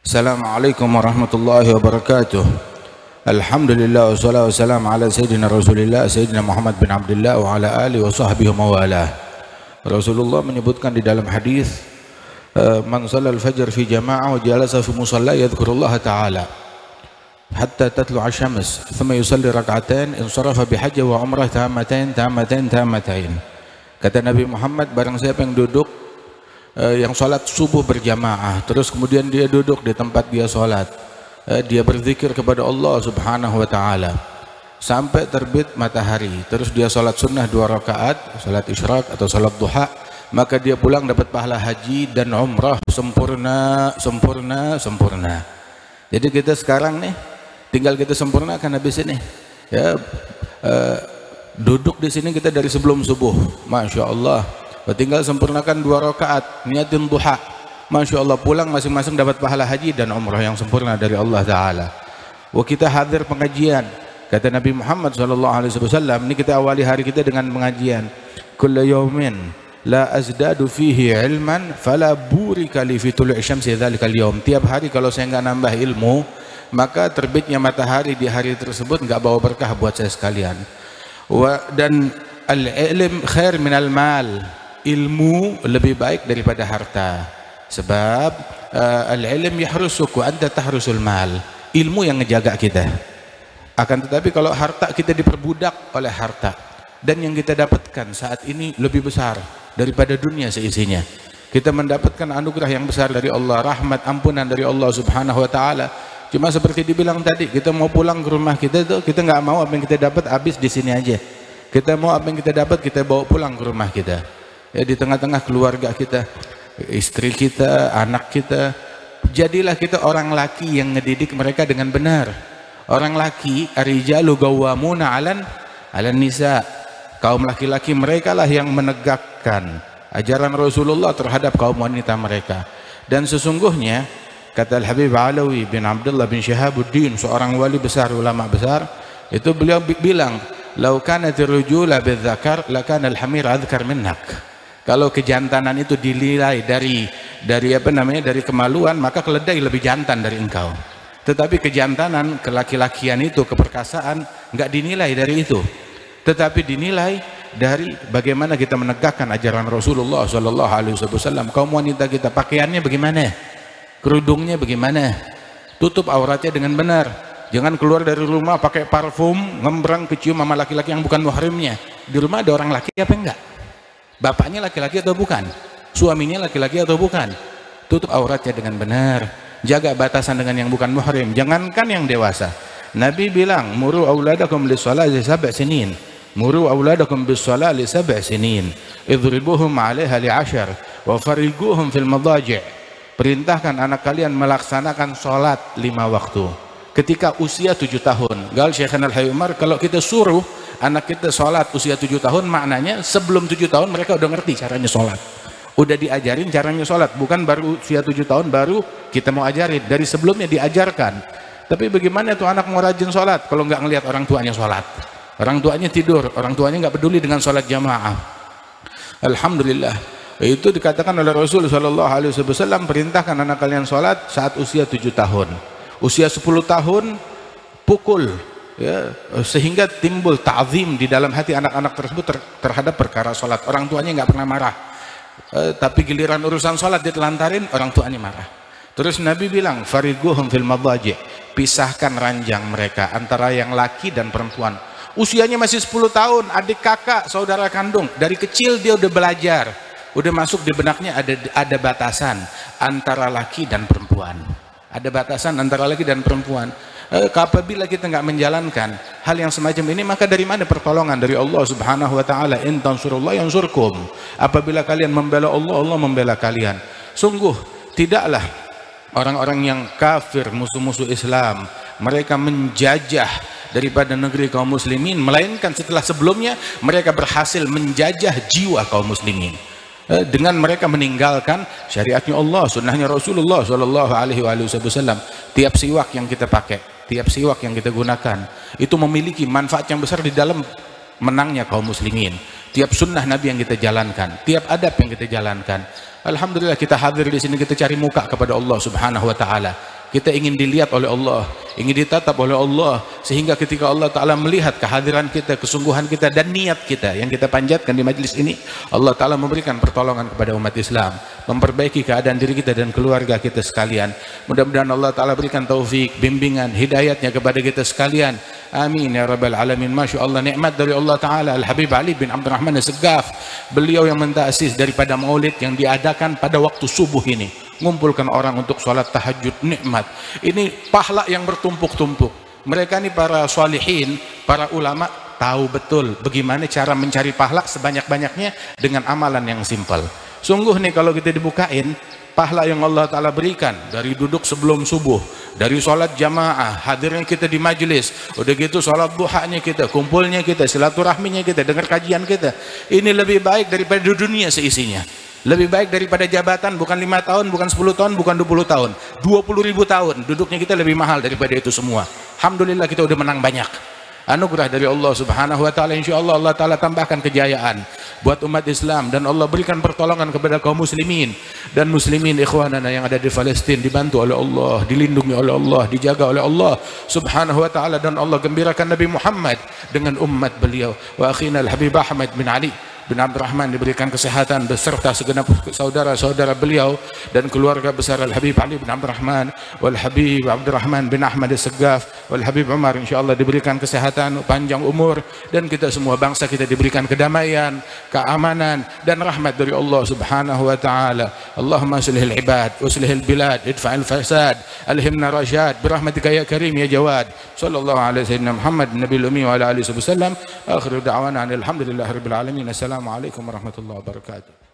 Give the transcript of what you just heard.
Assalamualaikum warahmatullahi wabarakatuh. Alhamdulillah wassalatu wassalamu ala sayyidina Rasulillah Sayyidina Muhammad bin Abdullah wa ala alihi wa sahbihi wa mawalah. Rasulullah menyebutkan di dalam hadis, man shalla al-fajr fi jama'ah wa jalasa fi musalla yadhkurullah ta'ala hatta tatlu' asy-syams thumma yusalli rak'atain insarafa bihajjah wa umrah tammatain. Kata Nabi Muhammad, barang siapa yang duduk yang sholat subuh berjamaah, terus kemudian dia duduk di tempat dia sholat, dia berzikir kepada Allah subhanahu wa ta'ala sampai terbit matahari, terus dia sholat sunnah 2 rakaat, sholat isyraq atau sholat duha, maka dia pulang dapat pahala haji dan umrah sempurna. Jadi kita sekarang nih tinggal kita sempurnakan habis ini ya, duduk di sini kita dari sebelum subuh, masya Allah. Tinggal sempurnakan 2 rakaat, niatin duha, masya Allah, pulang masing-masing dapat pahala haji dan umrah yang sempurna dari Allah Ta'ala. Kita hadir pengajian, kata Nabi Muhammad SAW, ini kita awali hari kita dengan pengajian. Kulla yawmin la azdadu fihi ilman fala burika li fi tulu'i syamsi dzalikal yawm. Tiap hari kalau saya nggak nambah ilmu, maka terbitnya matahari di hari tersebut nggak bawa berkah buat saya sekalian. Dan al-ilm khair minal mal, ilmu lebih baik daripada harta. Sebab al-ilm yahrusuk wa anta tahrusul mal. Ilmu yang ngejaga kita. Akan tetapi kalau harta kita diperbudak oleh harta, dan yang kita dapatkan saat ini lebih besar daripada dunia seisinya. Kita mendapatkan anugerah yang besar dari Allah, rahmat ampunan dari Allah subhanahu wa ta'ala. Cuma seperti dibilang tadi, kita mau pulang ke rumah kita tuh, kita nggak mau apa yang kita dapat habis di sini aja. Kita mau apa yang kita dapat kita bawa pulang ke rumah kita. Ya, di tengah-tengah keluarga kita, istri kita, anak kita. Jadilah kita orang laki yang ngedidik mereka dengan benar. Orang laki, ar-rijalu qawwamuna 'alan nisa. Kaum laki-laki mereka lah yang menegakkan ajaran Rasulullah terhadap kaum wanita mereka. Dan sesungguhnya kata Al-Habib Alawi bin Abdullah bin Syihabuddin, seorang wali besar, ulama besar, itu beliau bilang, "Lau kanatir rujula bidzakar lakana al-hamir adhkar minnak." Kalau kejantanan itu dinilai dari kemaluan, maka keledai lebih jantan dari engkau. Tetapi kejantanan, kelaki-lakian itu, keperkasaan nggak dinilai dari itu, tetapi dinilai dari bagaimana kita menegakkan ajaran Rasulullah SAW. Kaum wanita kita pakaiannya bagaimana, kerudungnya bagaimana, tutup auratnya dengan benar. Jangan keluar dari rumah pakai parfum, ngembrang kecium sama laki-laki yang bukan muhrimnya. Di rumah ada orang laki apa enggak? Bapaknya laki-laki atau bukan? Suaminya laki-laki atau bukan? Tutup auratnya dengan benar, jaga batasan dengan yang bukan muhrim, jangankan yang dewasa. Nabi bilang, muru auladakum lis-shalati li 7 sinin, muru auladakum bis-shalati li 7 sinin, idribuhum 'alaiha li 10 wa fariguhum fil madaji'. Perintahkan anak kalian melaksanakan sholat 5 waktu ketika usia 7 tahun. Gal Syekhana Al-Hayy Umar, kalau kita suruh anak kita sholat usia 7 tahun, maknanya sebelum 7 tahun mereka udah ngerti caranya sholat, udah diajarin caranya sholat, bukan baru usia 7 tahun baru kita mau ajarin, dari sebelumnya diajarkan. Tapi bagaimana tuh anak mau rajin sholat kalau nggak ngelihat orang tuanya sholat, orang tuanya tidur, orang tuanya nggak peduli dengan sholat jamaah. Alhamdulillah, itu dikatakan oleh Rasul SAW, perintahkan anak kalian sholat saat usia 7 tahun, usia 10 tahun pukul ya, sehingga timbul ta'zim di dalam hati anak-anak tersebut terhadap perkara sholat. Orang tuanya nggak pernah marah, tapi giliran urusan sholat ditelantarin, orang tuanya marah. Terus Nabi bilang, fariguhum fil madaji', pisahkan ranjang mereka antara yang laki dan perempuan. Usianya masih 10 tahun, adik kakak, saudara kandung, dari kecil dia udah belajar, udah masuk di benaknya ada batasan antara laki dan perempuan. Ada batasan antara laki dan perempuan. Apabila kita nggak menjalankan hal yang semacam ini, maka dari mana pertolongan dari Allah subhanahu wa ta'ala? In tansurullah yansurkum. Apabila kalian membela Allah, Allah membela kalian. Sungguh tidaklah orang-orang yang kafir, musuh-musuh Islam, mereka menjajah daripada negeri kaum muslimin, melainkan setelah sebelumnya mereka berhasil menjajah jiwa kaum muslimin dengan mereka meninggalkan syariatnya Allah, sunnahnya Rasulullah SAW. Tiap siwak yang kita pakai, tiap siwak yang kita gunakan, itu memiliki manfaat yang besar di dalam menangnya kaum muslimin. Tiap sunnah Nabi yang kita jalankan, tiap adab yang kita jalankan, alhamdulillah kita hadir di sini, kita cari muka kepada Allah Subhanahu wa taala. Kita ingin dilihat oleh Allah, ingin ditatap oleh Allah, sehingga ketika Allah Ta'ala melihat kehadiran kita, kesungguhan kita dan niat kita yang kita panjatkan di majlis ini, Allah Ta'ala memberikan pertolongan kepada umat Islam, memperbaiki keadaan diri kita dan keluarga kita sekalian. Mudah-mudahan Allah Ta'ala berikan taufik, bimbingan, hidayatnya kepada kita sekalian. Amin ya rabbal alamin. Masya Allah, nikmat dari Allah Ta'ala. Al-Habib Ali bin Abdurrahman As-Saggaf, beliau yang mentasis daripada maulid yang diadakan pada waktu subuh ini, ngumpulkan orang untuk sholat tahajud. Nikmat ini, pahala yang bertumpuk-tumpuk. Mereka ini para sholihin, para ulama tahu betul bagaimana cara mencari pahala sebanyak-banyaknya dengan amalan yang simpel. Sungguh nih kalau kita dibukain pahala yang Allah Ta'ala berikan dari duduk sebelum subuh, dari sholat jamaah, hadirnya kita di majelis, udah gitu sholat duhanya kita, kumpulnya kita, silaturahminya kita, dengar kajian kita, ini lebih baik daripada dunia seisinya, lebih baik daripada jabatan, bukan 5 tahun, bukan 10 tahun, bukan 20 tahun, 20.000 tahun duduknya kita lebih mahal daripada itu semua. Alhamdulillah kita udah menang banyak, anugerah dari Allah Subhanahu wa Ta'ala. Insyaallah Allah Ta'ala tambahkan kejayaan buat umat Islam, dan Allah berikan pertolongan kepada kaum muslimin dan muslimin ikhwanana yang ada di Palestina, dibantu oleh Allah, dilindungi oleh Allah, dijaga oleh Allah Subhanahu wa Ta'ala, dan Allah gembirakan Nabi Muhammad dengan umat beliau. Wa akhina al-Habib Ahmad bin Ali bin Abdurrahman diberikan kesehatan beserta segenap saudara-saudara beliau dan keluarga besar Al-Habib Ali bin Abdurrahman, wal Habib Abdurrahman bin Ahmad As-Saggaf, wal Habib Umar, insyaallah diberikan kesehatan, panjang umur, dan kita semua bangsa kita diberikan kedamaian, keamanan dan rahmat dari Allah Subhanahu wa Ta'ala. Allahumma aslihil ibad, uslihil bilad, idfa'il fasad, alhimna rasyad, birahmatika ya karim ya jawad. Sallallahu alaihi sayyidina Muhammad nabiyil ummi wa ala alihi wasallam. Akhiru da'wana alhamdulillahirabbil alamin. Assalamualaikum warahmatullahi wabarakatuh.